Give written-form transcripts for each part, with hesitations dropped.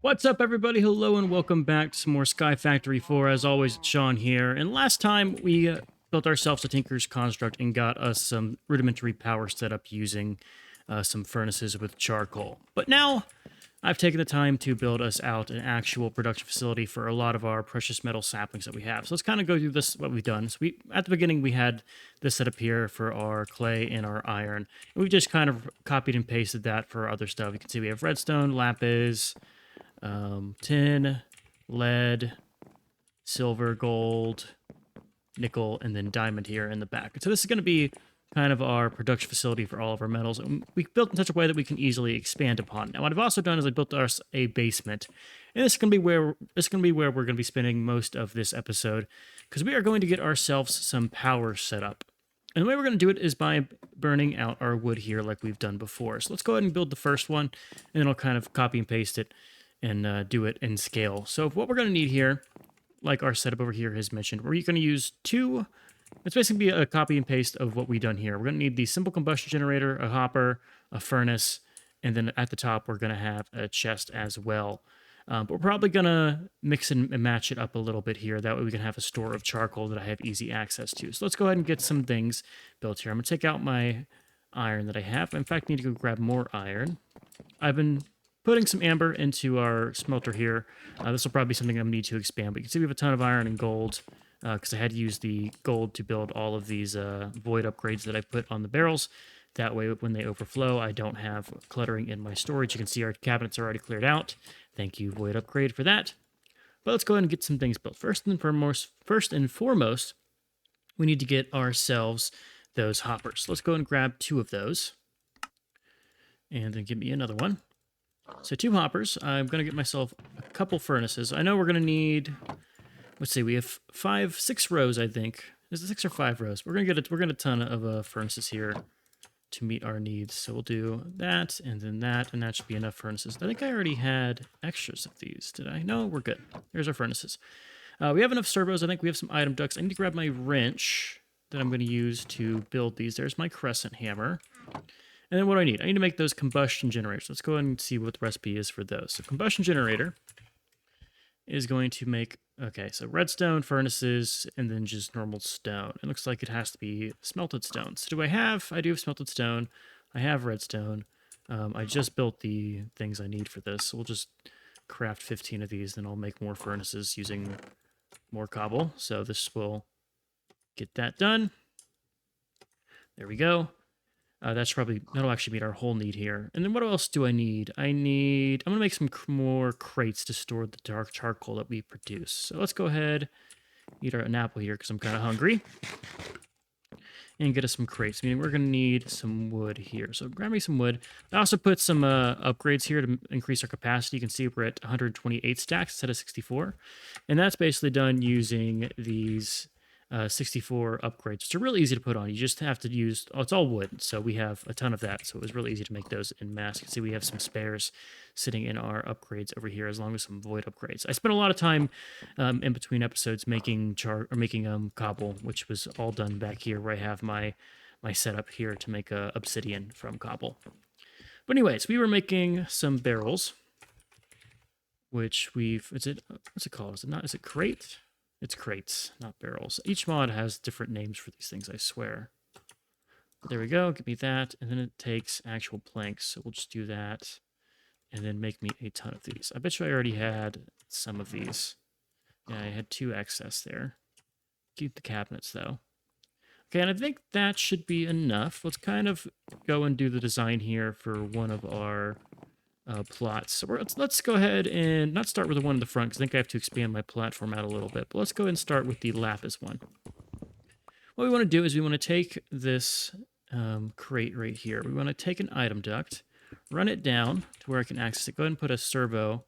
What's up, everybody? Hello, and welcome back to some more Skyfactory 4. As always, it's Sean here. And last time, we built ourselves a Tinker's Construct and got us some rudimentary power set up using some furnaces with charcoal. But now, I've taken the time to build us out an actual production facility for a lot of our precious metal saplings that we have. So let's kind of go through this, what we've done. So at the beginning, we had this set up here for our clay and our iron. And we just kind of copied and pasted that for other stuff. You can see we have redstone, lapis, tin, lead, silver, gold, nickel, and then diamond here in the back. And so this is going to be kind of our production facility for all of our metals. And we built in such a way that we can easily expand upon. Now, what I've also done is I built us a basement, and this is going to be where we're going to be spending most of this episode, because we are going to get ourselves some power set up. And the way we're going to do it is by burning out our wood here like we've done before. So let's go ahead and build the first one, and then I'll kind of copy and paste it and do it in scale. So what we're going to need here, like our setup over here has mentioned, we're going to use two. It's basically a copy and paste of what we've done here. We're going to need the simple combustion generator, a hopper, a furnace, and then at the top we're going to have a chest as well. But we're probably going to mix and match it up a little bit here. That way we can have a store of charcoal that I have easy access to. So let's go ahead and get some things built here. I'm going to take out my iron that I have. In fact, I need to go grab more iron. I've been putting some amber into our smelter here. This will probably be something I'm going to need to expand. But you can see we have a ton of iron and gold because I had to use the gold to build all of these void upgrades that I put on the barrels. That way, when they overflow, I don't have cluttering in my storage. You can see our cabinets are already cleared out. Thank you, void upgrade, for that. But let's go ahead and get some things built. First and foremost, we need to get ourselves those hoppers. Let's go ahead and grab two of those. And then give me another one. So 2 hoppers. I'm going to get myself a couple furnaces. I know we're going to need, let's see, we have 6 rows, I think. Is it 6 or 5 rows? We're going to get a ton of furnaces here to meet our needs. So we'll do that, and that should be enough furnaces. I think I already had extras of these. Did I? No, we're good. Here's our furnaces. We have enough servos. I think we have some item ducts. I need to grab my wrench that I'm going to use to build these. There's my crescent hammer. And then what do I need? I need to make those combustion generators. Let's go ahead and see what the recipe is for those. So combustion generator is going to make, okay, so redstone, furnaces, and then just normal stone. It looks like it has to be smelted stone. So I do have smelted stone. I have redstone. I just built the things I need for this. So we'll just craft 15 of these, then I'll make more furnaces using more cobble. So this will get that done. There we go. That'll actually meet our whole need here. And then what else do I need? I'm going to make some more crates to store the dark charcoal that we produce. So let's go ahead, eat an apple here because I'm kind of hungry. And get us some crates, meaning we're going to need some wood here. So grab me some wood. I also put some upgrades here to increase our capacity. You can see we're at 128 stacks instead of 64. And that's basically done using these 64 upgrades, which are really easy to put on. You just have to use, it's all wood, so we have a ton of that, so it was really easy to make those in mass. You can see we have some spares sitting in our upgrades over here, as long as some void upgrades. I spent a lot of time in between episodes making cobble, which was all done back here, where I have my setup here to make obsidian from cobble. But anyways, we were making some barrels, which what's it called? Is it crate? It's crates, not barrels. Each mod has different names for these things, I swear. But there we go, give me that. And then it takes actual planks, so we'll just do that. And then make me a ton of these. I bet you I already had some of these. Yeah, I had 2 excess there. Keep the cabinets, though. Okay, and I think that should be enough. Let's kind of go and do the design here for one of our plots. So let's go ahead and not start with the one in the front, because I think I have to expand my platform out a little bit. But let's go ahead and start with the lapis one. What we want to do is we want to take this crate right here. We want to take an item duct, run it down to where I can access it. Go ahead and put a servo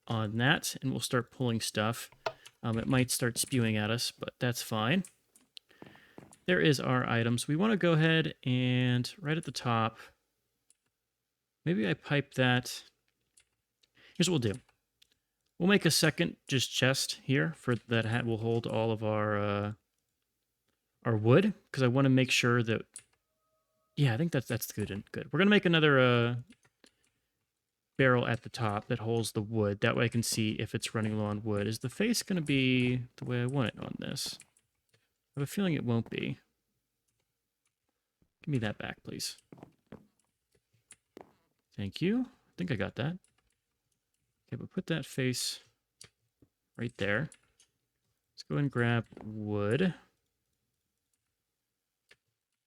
on that, and we'll start pulling stuff. It might start spewing at us, but that's fine. There is our items. We want to go ahead and right at the top, maybe I pipe that. Here's what we'll do. We'll make a second just chest here for that will hold all of our wood, because I want to make sure that. Yeah, I think that's good and good. We're gonna make another barrel at the top that holds the wood. That way I can see if it's running low on wood. Is the face going to be the way I want it on this? I have a feeling it won't be. Give me that back, please. Thank you. I think I got that. Okay, but put that face right there. Let's go and grab wood.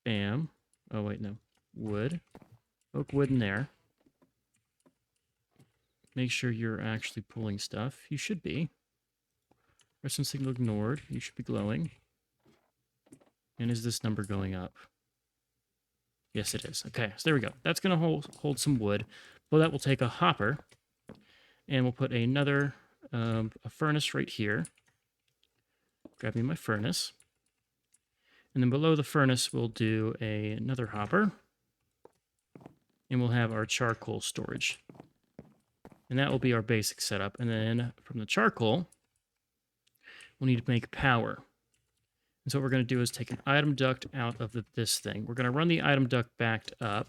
Bam. Oh, wait, no. Wood. Oak wood in there. Make sure you're actually pulling stuff. You should be. Redstone signal ignored. You should be glowing. And is this number going up? Yes, it is. Okay, so there we go. That's going to hold some wood. Well, that will take a hopper. And we'll put another a furnace right here. Grab me my furnace. And then below the furnace, we'll do another hopper. And we'll have our charcoal storage. And that will be our basic setup. And then from the charcoal, we'll need to make power. And so what we're going to do is take an item duct out of this thing. We're going to run the item duct backed up.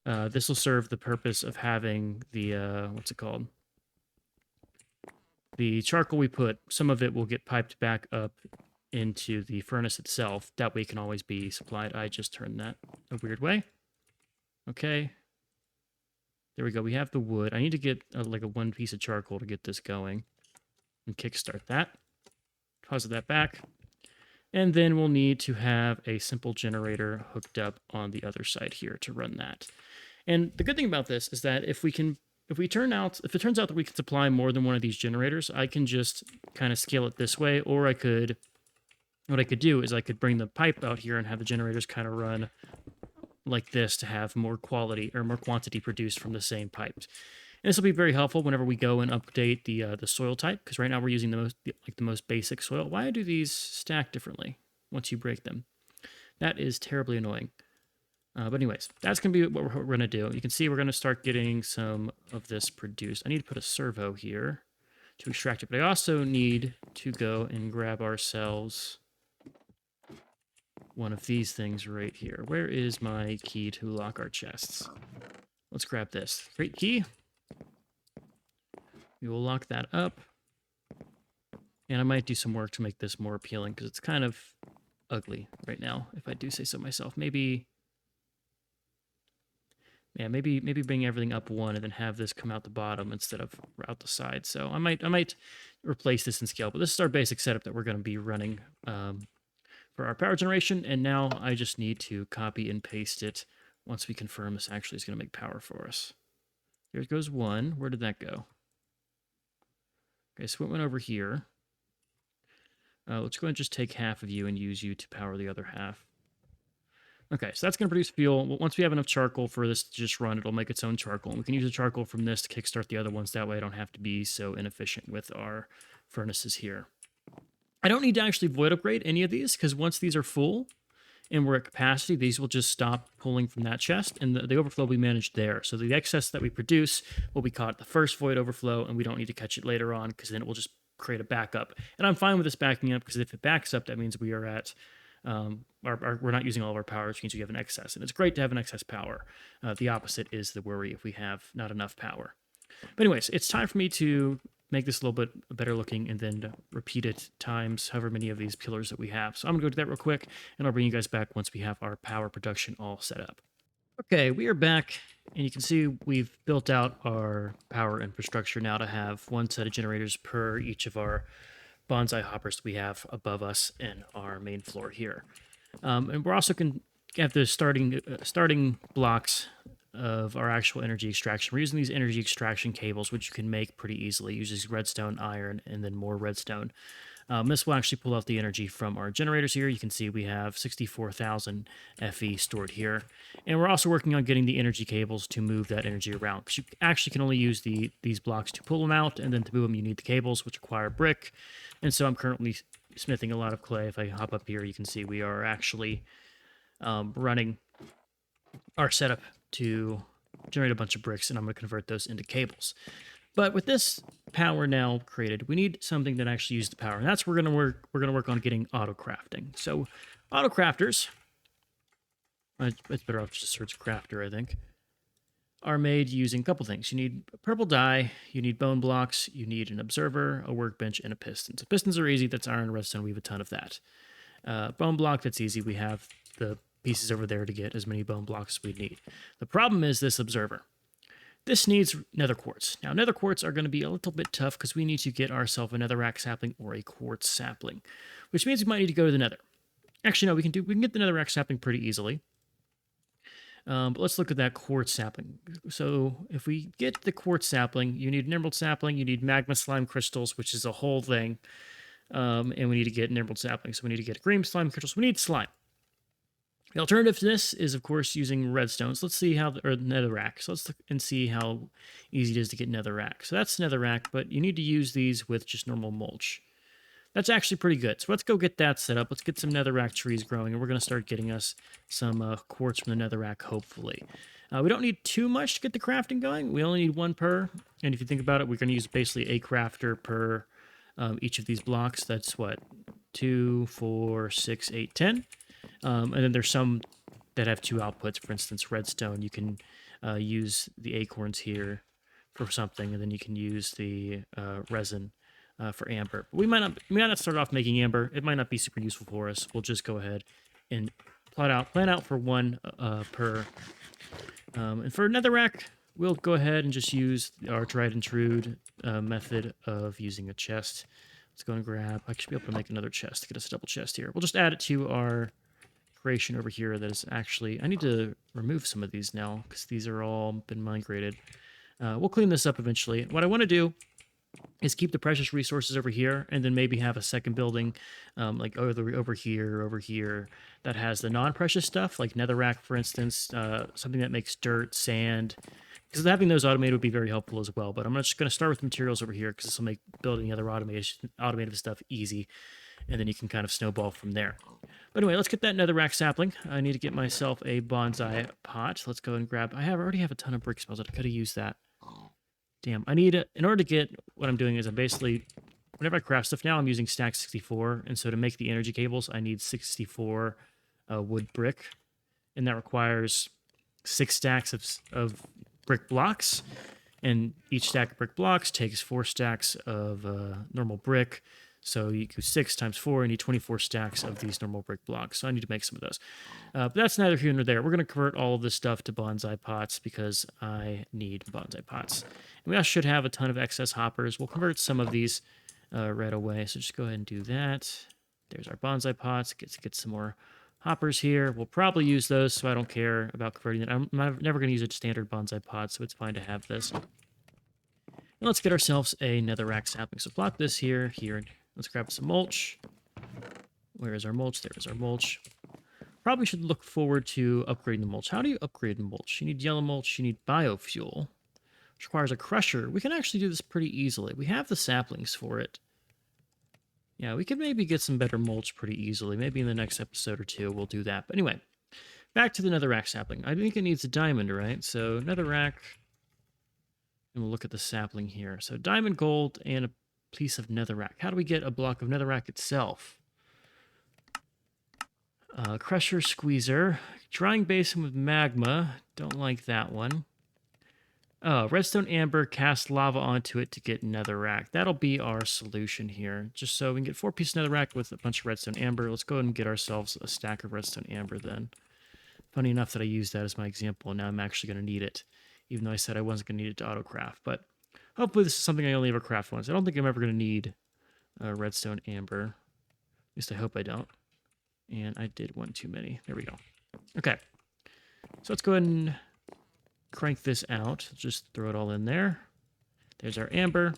This will serve the purpose of having the, what's it called? The charcoal we put, some of it will get piped back up into the furnace itself. That way it can always be supplied. I just turned that a weird way. Okay. There we go. We have the wood. I need to get like a one piece of charcoal to get this going and kickstart that. Deposit that back. And then we'll need to have a simple generator hooked up on the other side here to run that. And the good thing about this is that if it turns out that we can supply more than one of these generators, I can just kind of scale it this way, or what I could do is I could bring the pipe out here and have the generators kind of run like this to have more quality or more quantity produced from the same pipe. And this will be very helpful whenever we go and update the soil type, because right now we're using the most basic soil. Why do these stack differently once you break them? That is terribly annoying. But anyways, that's going to be what we're going to do. You can see we're going to start getting some of this produced. I need to put a servo here to extract it, but I also need to go and grab ourselves one of these things right here. Where is my key to lock our chests? Let's grab this. Great key. We will lock that up. And I might do some work to make this more appealing because it's kind of ugly right now, if I do say so myself. Maybe bring everything up one and then have this come out the bottom instead of out the side. So I might replace this in scale, but this is our basic setup that we're going to be running for our power generation. And now I just need to copy and paste it once we confirm this actually is going to make power for us. Here goes one. Where did that go? Okay, so it went over here. Let's go ahead and just take half of you and use you to power the other half. Okay, so that's going to produce fuel. Once we have enough charcoal for this to just run, it'll make its own charcoal. And we can use the charcoal from this to kickstart the other ones. That way I don't have to be so inefficient with our furnaces here. I don't need to actually void upgrade any of these, because once these are full and we're at capacity, these will just stop pulling from that chest, and the overflow will be managed there. So the excess that we produce will be caught at the first void overflow, and we don't need to catch it later on, because then it will just create a backup. And I'm fine with this backing up, because if it backs up, that means we are at we're not using all of our power, which means we have an excess. And it's great to have an excess power. The opposite is the worry if we have not enough power. But anyways, it's time for me to make this a little bit better looking and then repeat it times however many of these pillars that we have. So I'm going to go do that real quick, and I'll bring you guys back once we have our power production all set up. Okay, we are back, and you can see we've built out our power infrastructure now to have one set of generators per each of our bonsai hoppers that we have above us in our main floor here. And we're also going to have the starting blocks of our actual energy extraction. We're using these energy extraction cables, which you can make pretty easily. It uses redstone, iron, and then more redstone. This will actually pull out the energy from our generators here. You can see we have 64,000 FE stored here. And we're also working on getting the energy cables to move that energy around, because you actually can only use these blocks to pull them out, and then to move them you need the cables, which require brick. And so I'm currently smithing a lot of clay. If I hop up here, you can see we are actually running our setup to generate a bunch of bricks, and I'm going to convert those into cables. But with this power now created, we need something that actually uses the power, and that's we're going to work on getting auto crafting. So auto crafters, it's better off just to search crafter, I think. are made using a couple things. You need purple dye, you need bone blocks, you need an observer, a workbench, and a piston. So pistons are easy. That's iron and redstone. We have a ton of that. Bone block, that's easy. We have the pieces over there to get as many bone blocks as we need. The problem is this observer. This needs nether quartz. Now, nether quartz are going to be a little bit tough because we need to get ourselves a netherrack sapling or a quartz sapling, which means we might need to go to the nether. Actually, no, we can get the netherrack sapling pretty easily. But let's look at that quartz sapling. So if we get the quartz sapling, you need an emerald sapling, you need magma slime crystals, which is a whole thing. And we need to get an emerald sapling. So we need to get green slime crystals. We need slime. The alternative to this is, of course, using redstone. So let's see how, or netherrack. So let's look and see how easy it is to get netherrack. So that's netherrack, but you need to use these with just normal mulch. That's actually pretty good. So let's go get that set up. Let's get some netherrack trees growing, and we're going to start getting us some quartz from the netherrack, hopefully. We don't need too much to get the crafting going. We only need one per, and if you think about it, we're going to use basically a crafter per each of these blocks. That's what? 2, 4, 6, 8, 10. And then there's some that have 2 outputs. For instance, redstone, you can use the acorns here for something, and then you can use the resin for amber. But we might not start off making amber. It might not be super useful for us. We'll just go ahead and plan out for one per. And for netherrack, we'll go ahead and just use our tried and true method of using a chest. Let's go and grab. I should be able to make another chest to get us a double chest here. We'll just add it to our creation over here. That is actually. I need to remove some of these now because these are all been migrated. We'll clean this up eventually. What I want to do is keep the precious resources over here, and then maybe have a second building, like over here, that has the non-precious stuff, like netherrack, for instance, something that makes dirt, sand, because having those automated would be very helpful as well. But I'm just going to start with materials over here, because this will make building other automated stuff easy, and then you can kind of snowball from there. But anyway, let's get that netherrack sapling. I need to get myself a bonsai pot. Let's go and grab. I already have a ton of brick smells. I could have used that. Damn, in order to get, what I'm doing is I'm basically, whenever I craft stuff now, I'm using stack 64, and so to make the energy cables, I need 64 wood brick, and that requires 6 stacks of brick blocks, and each stack of brick blocks takes 4 stacks of normal brick, so you do 6 times 4, you need 24 stacks of these normal brick blocks, so I need to make some of those. But that's neither here nor there. We're going to convert all of this stuff to bonsai pots because I need bonsai pots. And we also should have a ton of excess hoppers. We'll convert some of these right away, so just go ahead and do that. There's our bonsai pots. Get some more hoppers here. We'll probably use those, so I don't care about converting it. I'm never going to use a standard bonsai pot, so it's fine to have this. And let's get ourselves a netherrack sapling. So plot this here. Let's grab some mulch. Where is our mulch? There is our mulch. Probably should look forward to upgrading the mulch. How do you upgrade the mulch? You need yellow mulch. You need biofuel, which requires a crusher. We can actually do this pretty easily. We have the saplings for it. Yeah, we could maybe get some better mulch pretty easily. Maybe in the next episode or 2 we'll do that. But anyway, back to the netherrack sapling. I think it needs a diamond, right? So netherrack, and we'll look at the sapling here. So diamond, gold, and a piece of netherrack. How do we get a block of netherrack itself? Crusher, squeezer, drying basin with magma. Don't like that one. Redstone amber, cast lava onto it to get netherrack. That'll be our solution here. Just so we can get 4 pieces of netherrack with a bunch of redstone amber. Let's go ahead and get ourselves a stack of redstone amber then. Funny enough that I used that as my example, and now I'm actually going to need it. Even though I said I wasn't going to need it to auto-craft. But hopefully this is something I only ever craft once. I don't think I'm ever going to need redstone amber. At least I hope I don't. And I did one too many. There we go. Okay. So let's go ahead and crank this out. Just throw it all in there. There's our amber.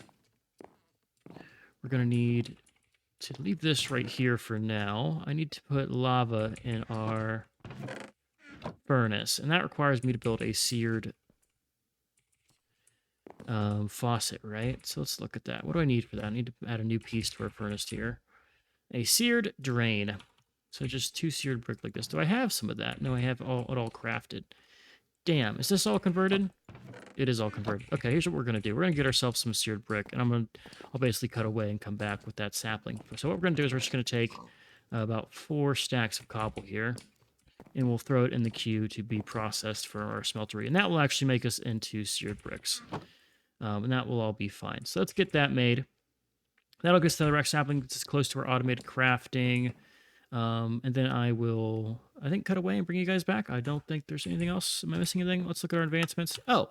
We're going to need to leave this right here for now. I need to put lava in our furnace, and that requires me to build a seared faucet, right? So let's look at that. What do I need for that? I need to add a new piece to our furnace here. A seared drain. So just 2 seared brick like this. Do I have some of that? No, I have it all crafted. Damn, is this all converted? It is all converted. Okay, here's what we're going to do. We're going to get ourselves some seared brick, and I'll basically cut away and come back with that sapling. So what we're going to do is we're just going to take about 4 stacks of cobble here, and we'll throw it in the queue to be processed for our smeltery. And that will actually make us into seared bricks. And that will all be fine. So let's get that made. That'll get us to the Rex sapling. It's close to our automated crafting. And then I will, I think, cut away and bring you guys back. I don't think there's anything else. Am I missing anything? Let's look at our advancements. Oh,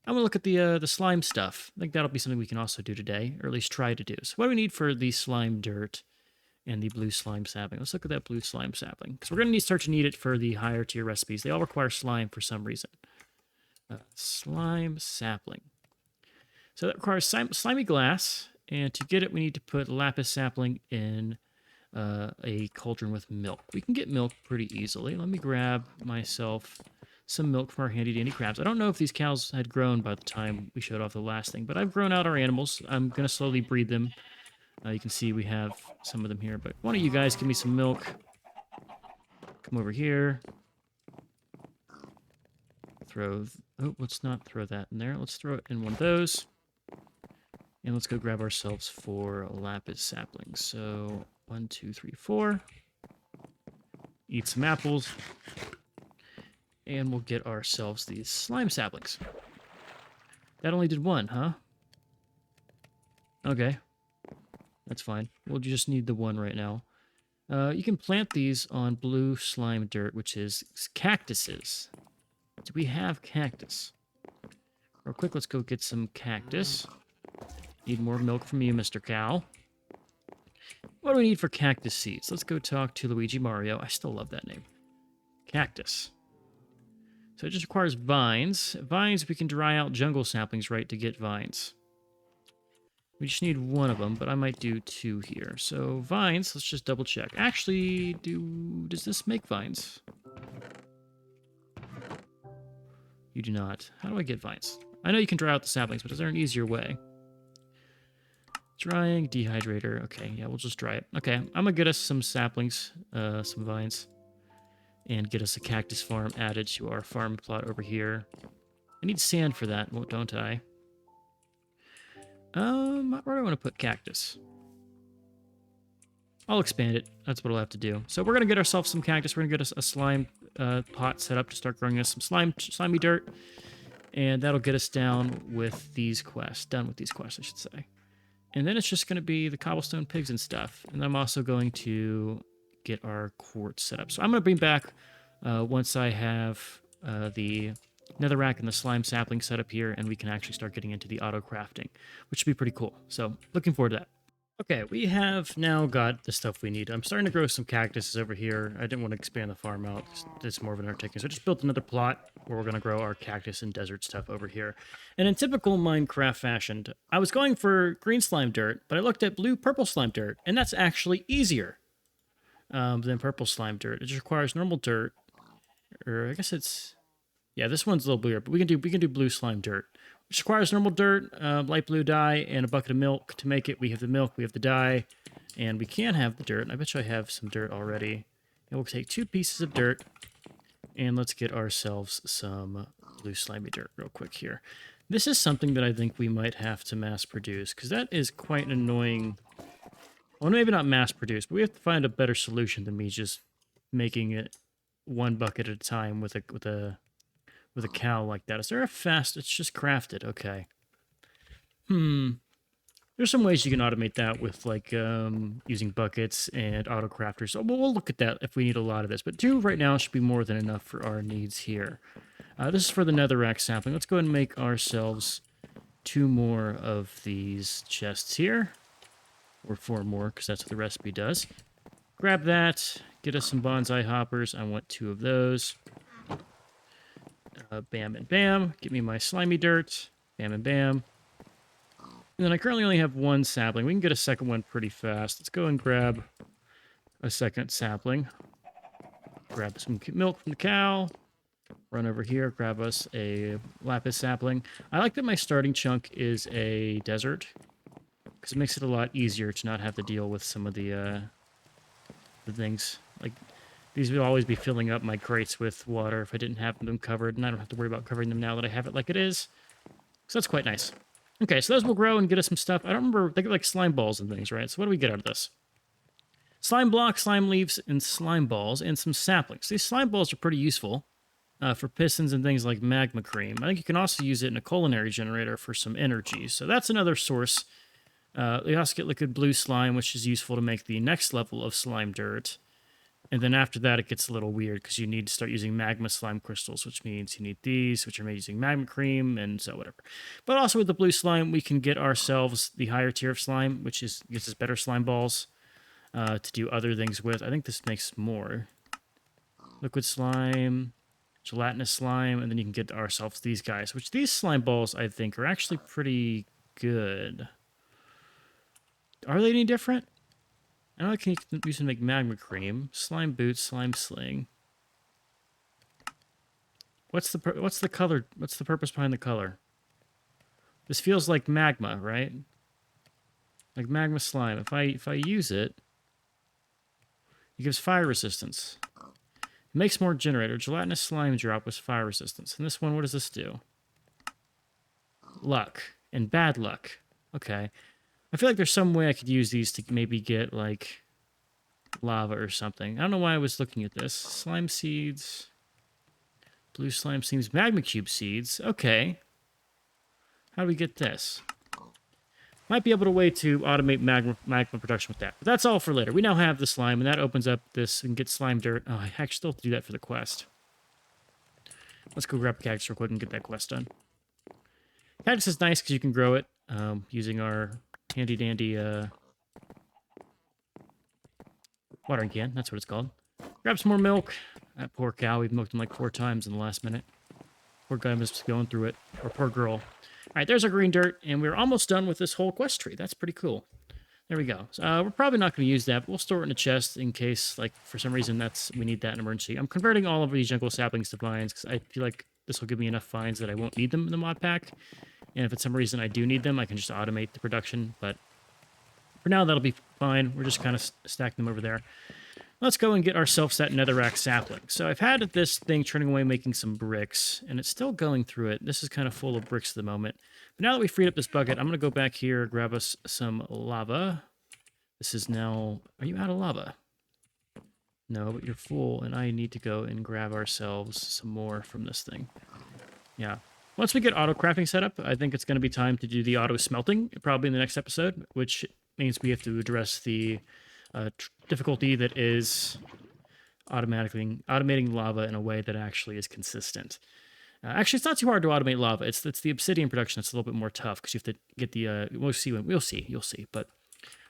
I'm going to look at the slime stuff. I think that'll be something we can also do today, or at least try to do. So what do we need for the slime dirt and the blue slime sapling? Let's look at that blue slime sapling, because we're going to start to need it for the higher tier recipes. They all require slime for some reason. Slime sapling. So that requires slimy glass, and to get it, we need to put lapis sapling in a cauldron with milk. We can get milk pretty easily. Let me grab myself some milk from our handy dandy crabs. I don't know if these cows had grown by the time we showed off the last thing, but I've grown out our animals. I'm going to slowly breed them. You can see we have some of them here, but one of you guys give me some milk. Come over here. Oh, let's not throw that in there. Let's throw it in one of those. And let's go grab ourselves 4 lapis saplings. So 1, 2, 3, 4. Eat some apples. And we'll get ourselves these slime saplings. That only did 1, huh? Okay. That's fine. We'll just need the 1 right now. You can plant these on blue slime dirt, which is cactuses. Do we have cactus? Real quick, let's go get some cactus. Need more milk from you, Mr. Cow. What do we need for cactus seeds? Let's go talk to Luigi Mario. I still love that name. Cactus. So it just requires vines. Vines, we can dry out jungle saplings, right, to get vines. We just need 1 of them, but I might do 2 here. So vines, let's just double check. Actually, does this make vines? You do not. How do I get vines? I know you can dry out the saplings, but is there an easier way? Drying, dehydrator. Okay, yeah, we'll just dry it. Okay, I'm gonna get us some saplings, some vines, and get us a cactus farm added to our farm plot over here. I need sand for that, don't I? Where do I want to put cactus? I'll expand it. That's what I'll have to do. So we're gonna get ourselves some cactus. We're gonna get us a slime pot set up to start growing us some slimy dirt, and that'll get us down with these quests. Done with these quests, I should say. And then it's just going to be the cobblestone pigs and stuff. And I'm also going to get our quartz set up. So I'm going to bring back, once I have the netherrack and the slime sapling set up here, and we can actually start getting into the auto crafting, which should be pretty cool. So looking forward to that. Okay, we have now got the stuff we need. I'm starting to grow some cactuses over here. I didn't want to expand the farm out. It's more of an undertaking. So I just built another plot where we're going to grow our cactus and desert stuff over here. And in typical Minecraft fashion, I was going for green slime dirt, but I looked at purple slime dirt, and that's actually easier than purple slime dirt. It just requires normal dirt, or I guess it's... Yeah, this one's a little bluer, but we can do blue slime dirt, which requires normal dirt, light blue dye, and a bucket of milk to make it. We have the milk, we have the dye, and we can have the dirt. And I bet you I have some dirt already. And we'll take 2 pieces of dirt, and let's get ourselves some blue slimy dirt real quick here. This is something that I think we might have to mass produce, because that is quite an annoying... Well, maybe not mass produce, but we have to find a better solution than me just making it 1 bucket at a time with a cow like that. Is there a fast... It's just crafted. Okay. There's some ways you can automate that with, like, using buckets and auto crafters. So we'll look at that if we need a lot of this. But 2 right now should be more than enough for our needs here. This is for the netherrack sapling. Let's go ahead and make ourselves 2 more of these chests here. Or 4 more, because that's what the recipe does. Grab that. Get us some bonsai hoppers. I want 2 of those. Bam and bam. Give me my slimy dirt. Bam and bam. And then I currently only have 1 sapling. We can get a second one pretty fast. Let's go and grab a second sapling. Grab some milk from the cow. Run over here. Grab us a lapis sapling. I like that my starting chunk is a desert, because it makes it a lot easier to not have to deal with some of the things. Like, these would always be filling up my crates with water if I didn't have them covered, and I don't have to worry about covering them now that I have it like it is. So that's quite nice. Okay, so those will grow and get us some stuff. I don't remember, they get like slime balls and things, right? So what do we get out of this? Slime blocks, slime leaves, and slime balls, and some saplings. These slime balls are pretty useful for pistons and things like magma cream. I think you can also use it in a culinary generator for some energy. So that's another source. We also get liquid blue slime, which is useful to make the next level of slime dirt. And then after that, it gets a little weird because you need to start using magma slime crystals, which means you need these, which are made using magma cream, and so whatever. But also with the blue slime, we can get ourselves the higher tier of slime, which gives us better slime balls to do other things with. I think this makes more. Liquid slime, gelatinous slime, and then you can get ourselves these guys, which these slime balls, I think, are actually pretty good. Are they any different? I know I can use them to make magma cream, slime boots, slime sling. What's the color? What's the purpose behind the color? This feels like magma, right? Like magma slime. If I use it, it gives fire resistance. It makes more generator. Gelatinous slime drop with fire resistance. And this one, what does this do? Luck and bad luck. Okay. I feel like there's some way I could use these to maybe get, like, lava or something. I don't know why I was looking at this. Slime seeds. Blue slime seeds. Magma cube seeds. Okay. How do we get this? Might be able to way to automate magma production with that. But that's all for later. We now have the slime, and that opens up this and get slime dirt. Oh, I actually still have to do that for the quest. Let's go grab a cactus real quick and get that quest done. Cactus is nice because you can grow it using our handy-dandy watering can. That's what it's called. Grab some more milk. That poor cow. We've milked him like 4 times in the last minute. Poor guy was going through it. Or poor girl. All right, there's our green dirt, and we're almost done with this whole quest tree. That's pretty cool. There we go. So, we're probably not going to use that, but we'll store it in a chest in case, like, for some reason we need that in emergency. I'm converting all of these jungle saplings to vines because I feel like this will give me enough vines that I won't need them in the mod pack. And if for some reason I do need them, I can just automate the production. But for now, that'll be fine. We're just kind of stacking them over there. Let's go and get ourselves that netherrack sapling. So I've had this thing turning away making some bricks, and it's still going through it. This is kind of full of bricks at the moment. But now that we freed up this bucket, I'm going to go back here, grab us some lava. This is now... Are you out of lava? No, but you're full, and I need to go and grab ourselves some more from this thing. Yeah. Once we get auto crafting set up, I think it's going to be time to do the auto smelting, probably in the next episode, which means we have to address the difficulty that is automating lava in a way that actually is consistent. Actually, it's not too hard to automate lava. It's the obsidian production that's a little bit more tough because you have to get the... you'll see. But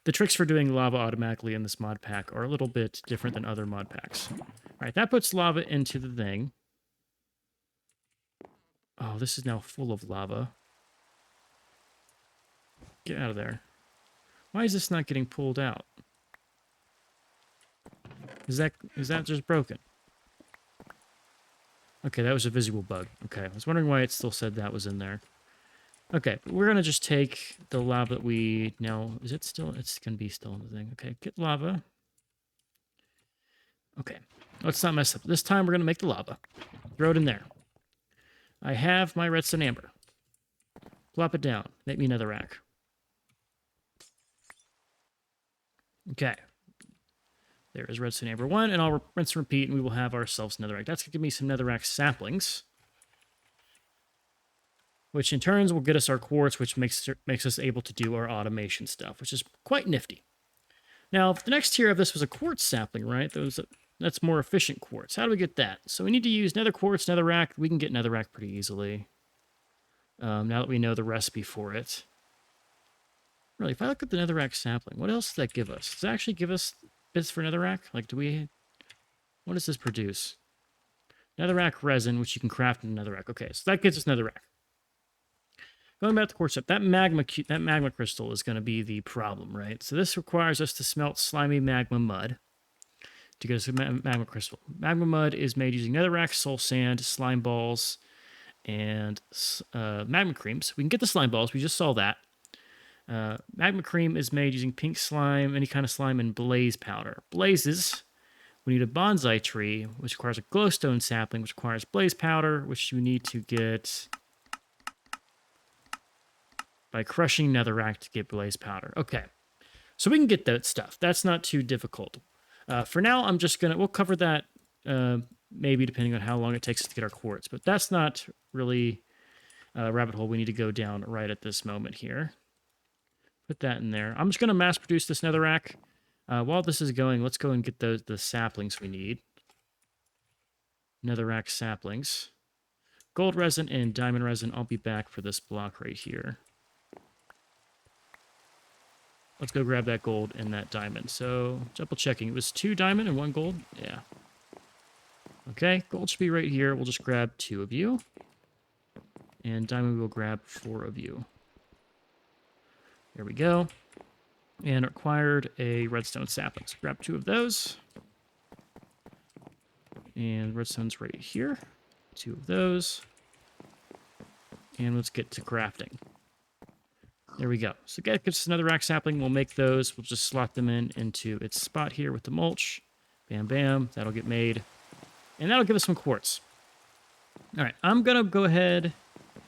the tricks for doing lava automatically in this mod pack are a little bit different than other mod packs. All right, that puts lava into the thing. Oh, this is now full of lava. Get out of there. Why is this not getting pulled out? Is that just broken? Okay, that was a visual bug. Okay, I was wondering why it still said that was in there. Okay, but we're going to just take the lava that we now... Is it still... It's going to be still in the thing. Okay, get lava. Okay, let's not mess up. This time we're going to make the lava. Throw it in there. I have my redstone amber. Plop it down. Make me another rack. Okay. There is redstone amber 1, and I'll rinse and repeat, and we will have ourselves netherrack. That's going to give me some netherrack saplings, which in turns will get us our quartz, which makes us able to do our automation stuff, which is quite nifty. Now, if the next tier of this was a quartz sapling, right? That's more efficient quartz. How do we get that? So we need to use nether quartz, netherrack. We can get netherrack pretty easily. Now that we know the recipe for it. Really, if I look at the netherrack sapling, what else does that give us? Does it actually give us bits for netherrack? Like, what does this produce? Netherrack resin, which you can craft in netherrack. Okay, so that gives us netherrack. Going back to quartz up, that magma crystal is going to be the problem, right? So this requires us to smelt slimy magma mud to get us a magma crystal. Magma mud is made using netherrack, soul sand, slime balls, and magma cream. So we can get the slime balls. We just saw that. Magma cream is made using pink slime, any kind of slime, and blaze powder. Blazes, we need a bonsai tree, which requires a glowstone sapling, which requires blaze powder, which you need to get by crushing netherrack to get blaze powder. Okay, So we can get that stuff. That's not too difficult. For now, I'm just going to, we'll cover that maybe depending on how long it takes us to get our quartz. But that's not really a rabbit hole we need to go down right at this moment here. Put that in there. I'm just going to mass produce this netherrack. While this is going, let's go and get the saplings we need. Netherrack saplings. Gold resin and diamond resin. I'll be back for this block right here. Let's go grab that gold and that diamond. So, double checking. It was 2 diamond and 1 gold? Yeah. Okay, gold should be right here. We'll just grab 2 of you. And diamond we'll grab 4 of you. There we go. And required a redstone sapling. So grab 2 of those. And redstone's right here. 2 of those. And let's get to crafting. There we go. So that gives us another rack sapling. We'll make those. We'll just slot them into its spot here with the mulch. Bam, bam. That'll get made. And that'll give us some quartz. All right. I'm going to go ahead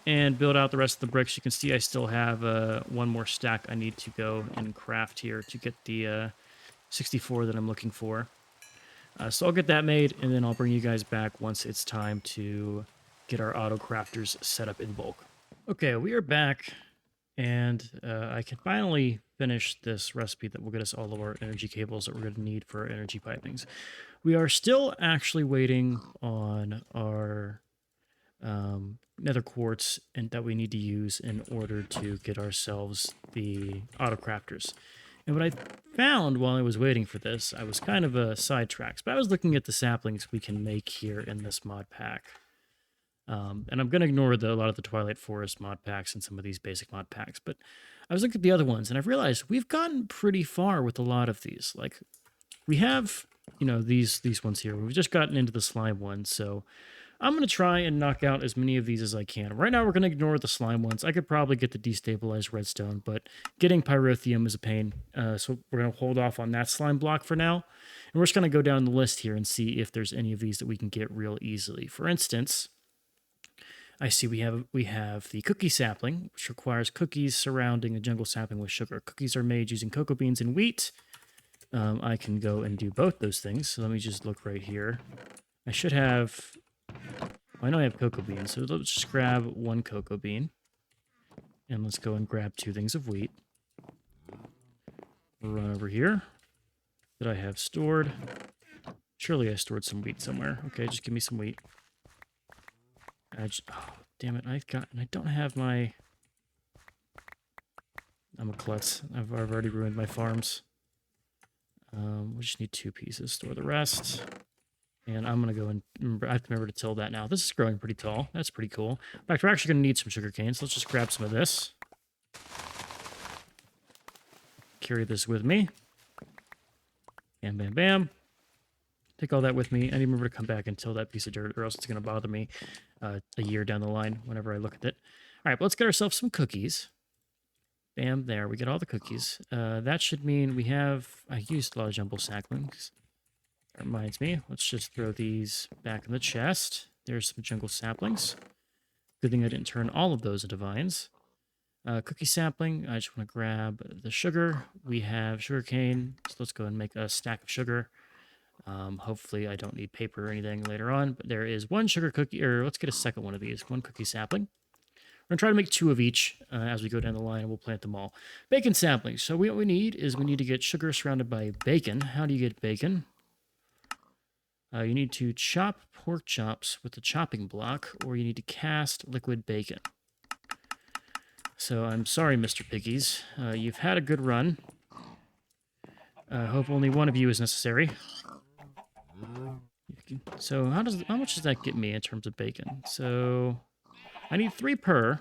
and build out the rest of the bricks. You can see I still have one more stack I need to go and craft here to get the 64 that I'm looking for. So I'll get that made, and then I'll bring you guys back once it's time to get our auto crafters set up in bulk. Okay, we are back. And I can finally finish this recipe that will get us all of our energy cables that we're going to need for our energy pipings. We are still actually waiting on our nether quartz and that we need to use in order to get ourselves the auto crafters. And what I found while I was waiting for this, I was kind of sidetracked, but I was looking at the saplings we can make here in this mod pack. And I'm going to ignore a lot of the Twilight Forest mod packs and some of these basic mod packs, but I was looking at the other ones, and I've realized we've gotten pretty far with a lot of these. Like, we have, you know, these ones here. We've just gotten into the slime ones, so I'm going to try and knock out as many of these as I can. Right now, we're going to ignore the slime ones. I could probably get the destabilized redstone, but getting pyrotheum is a pain, so we're going to hold off on that slime block for now. And we're just going to go down the list here and see if there's any of these that we can get real easily. For instance, I see we have the cookie sapling, which requires cookies surrounding a jungle sapling with sugar. Cookies are made using cocoa beans and wheat. I can go and do both those things. So let me just look right here. I should have... Well, I know I have cocoa beans, so let's just grab 1 cocoa bean. And let's go and grab 2 things of wheat. We'll run over here that I have stored. Surely I stored some wheat somewhere. Okay, just give me some wheat. Oh, damn it, I don't have my... I'm a klutz. I've already ruined my farms. We just need 2 pieces. Store the rest. And I'm going to go and... I have to remember to till that now. This is growing pretty tall. That's pretty cool. In fact, we're actually going to need some sugar cane, so let's just grab some of this. Carry this with me. Bam, bam, bam. Take all that with me. I need to remember to come back and till that piece of dirt, or else it's going to bother me a year down the line whenever I look at it. All right, but let's get ourselves some cookies. Bam, there. We get all the cookies. That should mean we have... I used a lot of jumbo saplings. That reminds me. Let's just throw these back in the chest. There's some jungle saplings. Good thing I didn't turn all of those into vines. Cookie sapling. I just want to grab the sugar. We have sugar cane. So let's go and make a stack of sugar. Hopefully I don't need paper or anything later on, but there is 1 sugar cookie, or let's get a second one of these, 1 cookie sapling. We're going to try to make 2 of each as we go down the line, and we'll plant them all. Bacon saplings. So what we need is we need to get sugar surrounded by bacon. How do you get bacon? You need to chop pork chops with the chopping block, or you need to cast liquid bacon. So I'm sorry, Mr. Piggies. You've had a good run. I hope only 1 of you is necessary. So how much does that get me in terms of bacon? So I need 3 per.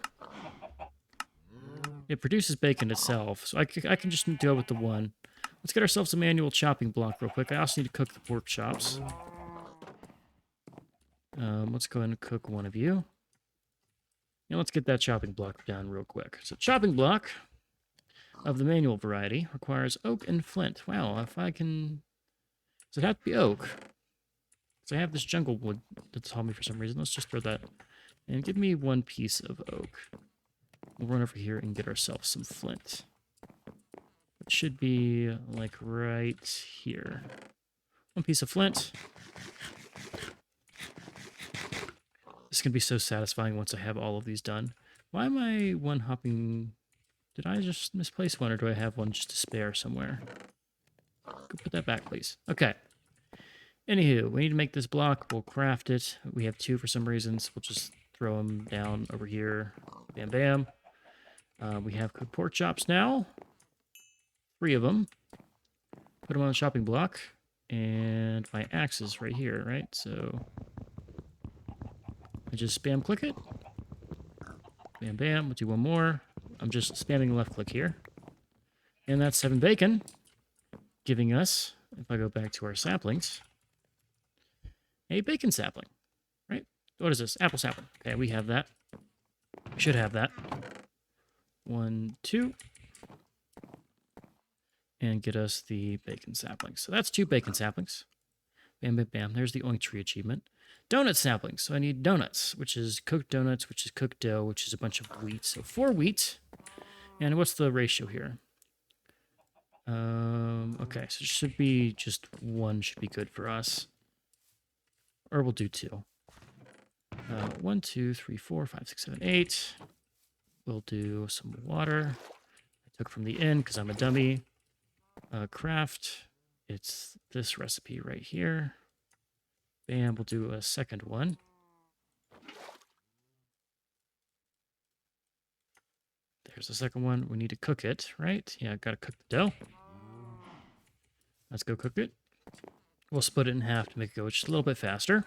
It produces bacon itself, so I can just deal with the 1. Let's get ourselves a manual chopping block real quick. I also need to cook the pork chops. Let's go ahead and cook 1 of you. And let's get that chopping block down real quick. So chopping block of the manual variety requires oak and flint. Wow, if I can... Does it have to be oak? So I have this jungle wood that's on me for some reason. Let's just throw that. And give me 1 piece of oak. We'll run over here and get ourselves some flint. should be like right here. One piece of flint. This is going to be so satisfying once I have all of these done. Why am I one hopping? Did I just misplace one, or do I have one just to spare somewhere? Go put that back, please. Okay. Anywho, we need to make this block. We'll craft it. We have 2 for some reasons. We'll just throw them down over here. Bam, bam. We have cooked pork chops now. 3 of them. Put them on the chopping block. And my axe is right here, right? So I just spam click it. Bam, bam. We'll do one more. I'm just spamming left click here. And that's 7 bacon. Giving us, if I go back to our saplings, a bacon sapling, right? What is this? Apple sapling. Okay, we have that. We should have that. 1, 2. And get us the bacon saplings. So that's 2 bacon saplings. Bam, bam, bam. There's the oink tree achievement. Donut saplings. So I need donuts, which is cooked donuts, which is cooked dough, which is a bunch of wheat. So 4 wheat. And what's the ratio here? Okay, so it should be just 1 should be good for us. Or we'll do 2. 1, 2, 3, 4, 5, 6, 7, 8. We'll do some water. I took from the inn because I'm a dummy. Craft. It's this recipe right here. Bam, we'll do a second one. There's the second one. We need to cook it, right? Yeah, gotta cook the dough. Let's go cook it. We'll split it in half to make it go just a little bit faster.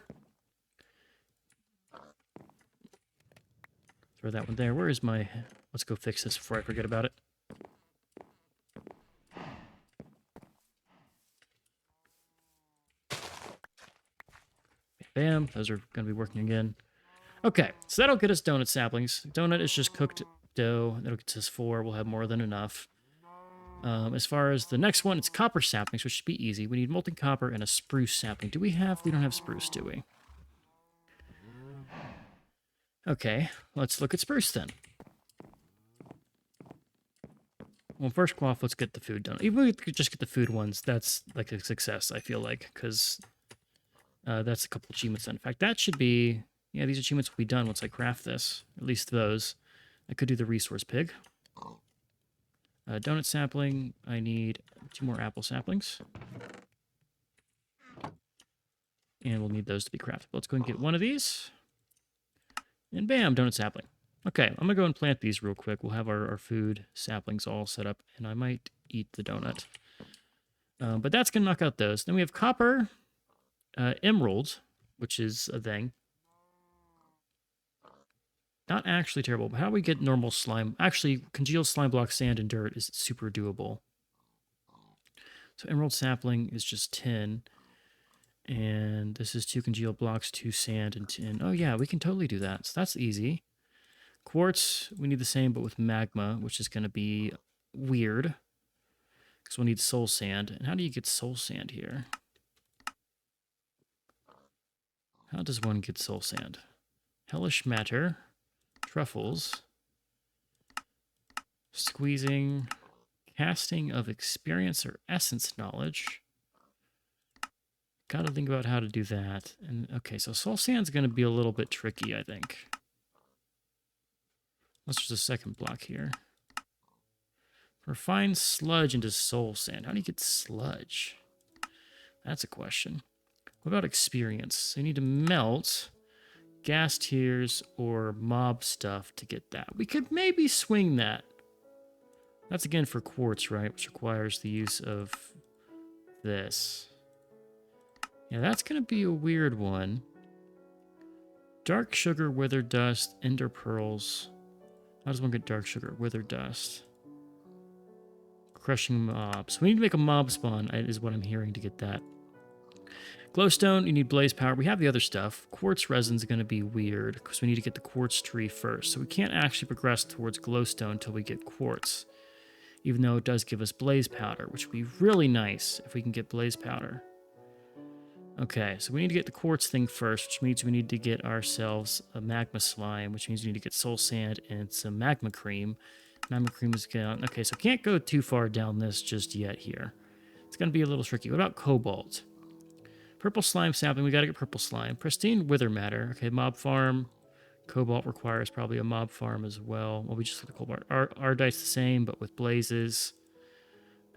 Throw that one there. Where is my... Let's go fix this before I forget about it. Bam. Those are going to be working again. Okay, so that'll get us donut saplings. Donut is just cooked dough. That'll get us 4. We'll have more than enough. As far as the next one, it's copper saplings, which should be easy. We need molten copper and a spruce sapling. Do we have... We don't have spruce, do we? Okay, let's look at spruce then. Well, first off, let's get the food done. Even if we could just get the food ones, that's like a success, I feel like, because that's a couple achievements done. In fact, that should be... Yeah, these achievements will be done once I craft this. At least those. I could do the resource pig. Donut sapling. I need 2 more apple saplings. And we'll need those to be crafted. Let's go and get one of these. And bam, donut sapling. Okay, I'm going to go and plant these real quick. We'll have our food saplings all set up, and I might eat the donut. But that's going to knock out those. Then we have copper, emerald, which is a thing. Not actually terrible, but how do we get normal slime? Actually, congealed slime block, sand, and dirt is super doable. So emerald sapling is just 10. And this is 2 congealed blocks, 2 sand, and 10. Oh yeah, we can totally do that. So that's easy. Quartz, we need the same, but with magma, which is going to be weird. Because we'll need soul sand. And how do you get soul sand here? How does one get soul sand? Hellish matter. Truffles. Squeezing. Casting of experience or essence knowledge. Gotta think about how to do that. And okay, so soul sand's gonna be a little bit tricky, I think. Let's just a second block here. Refine sludge into soul sand. How do you get sludge? That's a question. What about experience? So you need to melt gas tears or mob stuff to get that. We could maybe swing that. That's again for quartz, right? Which requires the use of this. Yeah, that's going to be a weird one. Dark sugar, wither dust, ender pearls. How does one get dark sugar? Wither dust. Crushing mobs. We need to make a mob spawn, is what I'm hearing to get that. Glowstone, you need blaze power. We have the other stuff. Quartz resin's going to be weird because we need to get the quartz tree first. So we can't actually progress towards glowstone until we get quartz. Even though it does give us blaze powder, which would be really nice if we can get blaze powder. Okay, so we need to get the quartz thing first, which means we need to get ourselves a magma slime, which means we need to get soul sand and some magma cream. Magma cream is down. Okay, so can't go too far down this just yet here. It's going to be a little tricky. What about cobalt? Purple slime sapling. We got to get purple slime. Pristine wither matter. Okay, mob farm. Cobalt requires probably a mob farm as well. Well, we just look at cobalt. Ardite's the same, but with blazes.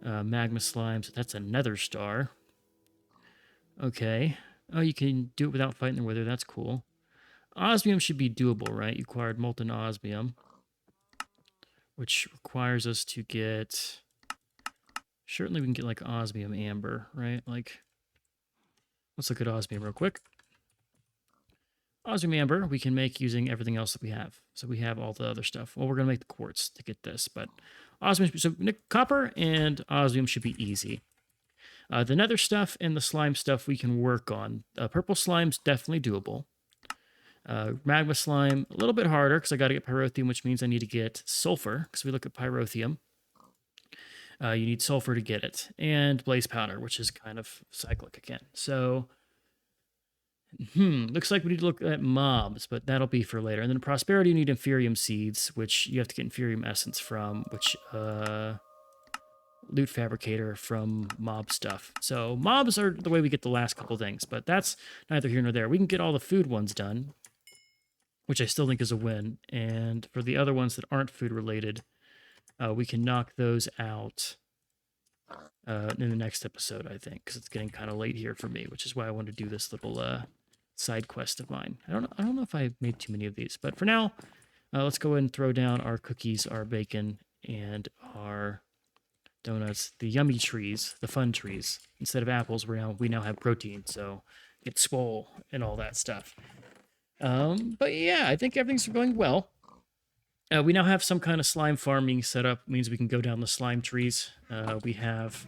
Magma slimes. That's a nether star. Okay. Oh, you can do it without fighting the wither. That's cool. Osmium should be doable, right? You acquired molten osmium, which requires us to get... Certainly we can get like osmium amber, right? Like, let's look at osmium real quick. Osmium amber we can make using everything else that we have. So we have all the other stuff. Well, we're going to make the quartz to get this, but osmium, so copper and osmium should be easy. The nether stuff and the slime stuff we can work on. Purple slime's definitely doable. Magma slime, a little bit harder because I got to get pyrotheum, which means I need to get sulfur because we look at pyrotheum. You need sulfur to get it. And blaze powder, which is kind of cyclic again. So, looks like we need to look at mobs, but that'll be for later. And then prosperity, you need inferium seeds, which you have to get inferium essence from, which, loot fabricator from mob stuff. So mobs are the way we get the last couple things, but that's neither here nor there. We can get all the food ones done, which I still think is a win. And for the other ones that aren't food related, we can knock those out in the next episode, I think, because it's getting kind of late here for me, which is why I wanted to do this little side quest of mine. I don't know if I made too many of these, but for now, let's go ahead and throw down our cookies, our bacon, and our donuts, the yummy trees, the fun trees. Instead of apples, we now have protein, so get swole and all that stuff. But yeah, I think everything's going well. We now have some kind of slime farming set up. It means we can go down the slime trees. We have,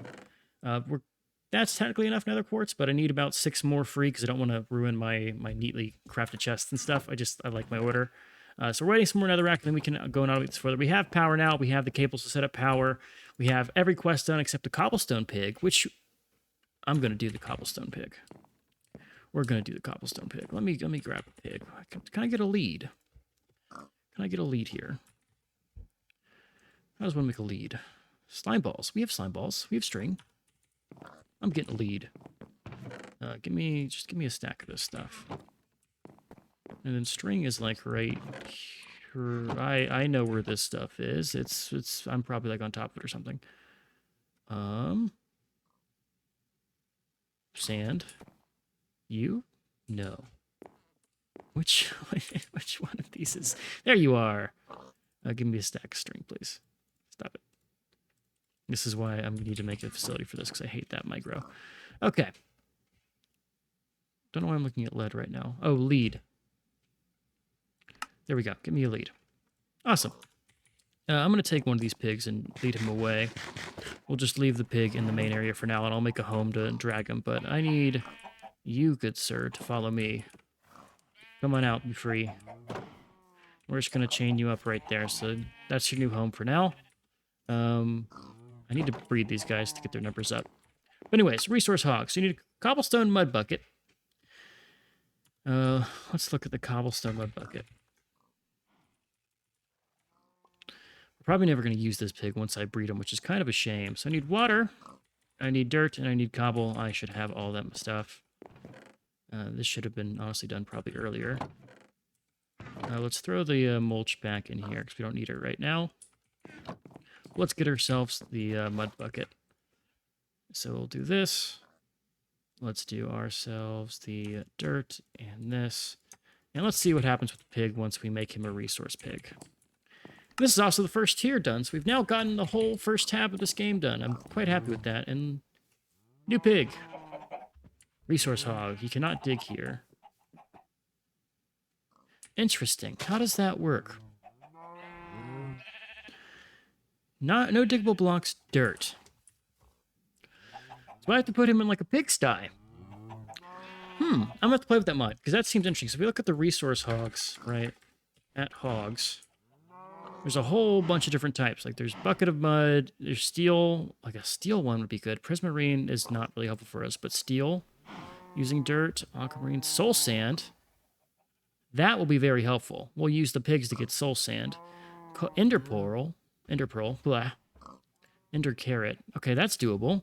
that's technically enough nether quartz, but I need about 6 more free because I don't want to ruin my neatly crafted chests and stuff. I like my order. So we're waiting some more netherrack, and then we can go and automate this further. We have power now. We have the cables to set up power. We have every quest done except the cobblestone pig, which I'm going to do the cobblestone pig. We're going to do the cobblestone pig. Let me grab a pig. Can I get a lead? Can I get a lead here? How does one make a lead? Slime balls. We have slime balls. We have string. I'm getting a lead. Give me a stack of this stuff. And then string is like right here. I know where this stuff is. I'm probably like on top of it or something. Sand. You? No. Which one of these is? There you are. Give me a stack of string, please. Stop it. This is why I'm going to need to make a facility for this, because I hate that micro. Okay. Don't know why I'm looking at lead right now. Oh, lead. There we go. Give me a lead. Awesome. I'm going to take one of these pigs and lead him away. We'll just leave the pig in the main area for now, and I'll make a home to drag him. But I need you, good sir, to follow me. Come on out, be free. We're just going to chain you up right there. So that's your new home for now. I need to breed these guys to get their numbers up. But anyways, resource hogs. So you need a cobblestone mud bucket. Let's look at the cobblestone mud bucket. We're probably never going to use this pig once I breed him, which is kind of a shame. So I need water, I need dirt, and I need cobble. I should have all that stuff. This should have been honestly done probably earlier. Let's throw the mulch back in here because we don't need it right now. Let's get ourselves the mud bucket. So we'll do this. Let's do ourselves the dirt and this. And let's see what happens with the pig once we make him a resource pig. This is also the first tier done, so we've now gotten the whole first tab of this game done. I'm quite happy with that. And new pig. Resource hog. You cannot dig here. Interesting. How does that work? No diggable blocks, dirt. So I have to put him in like a pigsty. I'm gonna have to play with that mod, because that seems interesting. So if we look at the resource hogs, right? At hogs. There's a whole bunch of different types. Like there's bucket of mud, there's steel, like a steel one would be good. Prismarine is not really helpful for us, but steel, using dirt, aquamarine, soul sand. That will be very helpful. We'll use the pigs to get soul sand. Ender pearl. Ender pearl. Blah. Ender carrot. Okay, that's doable.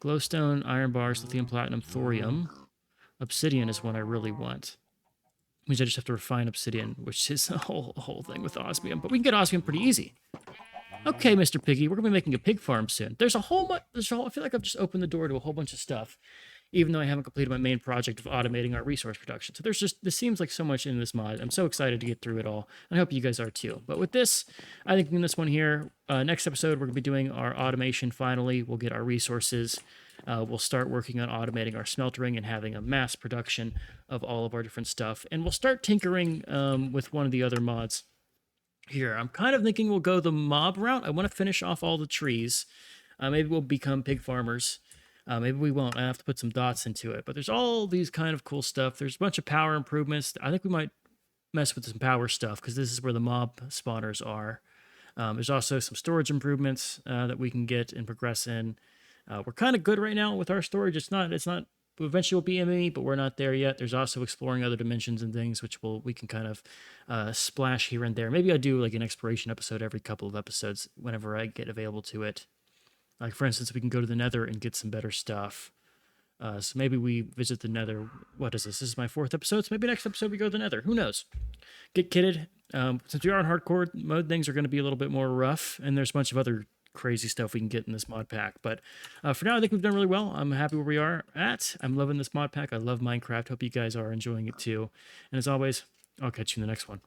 Glowstone, iron bars, lithium, platinum, thorium. Obsidian is one I really want. Means I just have to refine obsidian, which is a whole thing with osmium. But we can get osmium pretty easy. Okay, Mr. Piggy, we're gonna be making a pig farm soon. There's a whole bunch. I feel like I've just opened the door to a whole bunch of stuff, even though I haven't completed my main project of automating our resource production. So this seems like so much in this mod. I'm so excited to get through it all. And I hope you guys are too. But with this, I think in this one here, next episode, we're gonna be doing our automation finally. We'll get our resources. We'll start working on automating our smeltering and having a mass production of all of our different stuff. And we'll start tinkering with one of the other mods here. I'm kind of thinking we'll go the mob route. I want to finish off all the trees. Maybe we'll become pig farmers. Maybe we won't. I have to put some dots into it. But there's all these kind of cool stuff. There's a bunch of power improvements. I think we might mess with some power stuff because this is where the mob spawners are. There's also some storage improvements that we can get and progress in. We're kind of good right now with our storage. It's not eventually will be MME, but we're not there yet. There's also exploring other dimensions and things, which we can kind of splash here and there. Maybe I do like an exploration episode every couple of episodes whenever I get available to it. Like, for instance, we can go to the Nether and get some better stuff. So maybe we visit the Nether. What is this? This is my 4th episode, so maybe next episode we go to the Nether. Who knows? Get kitted. Since we are in hardcore mode, things are going to be a little bit more rough, and there's a bunch of other crazy stuff we can get in this mod pack. But for now, I think we've done really well. I'm happy where we are at. I'm loving this mod pack. I love Minecraft. Hope you guys are enjoying it too. And as always, I'll catch you in the next one.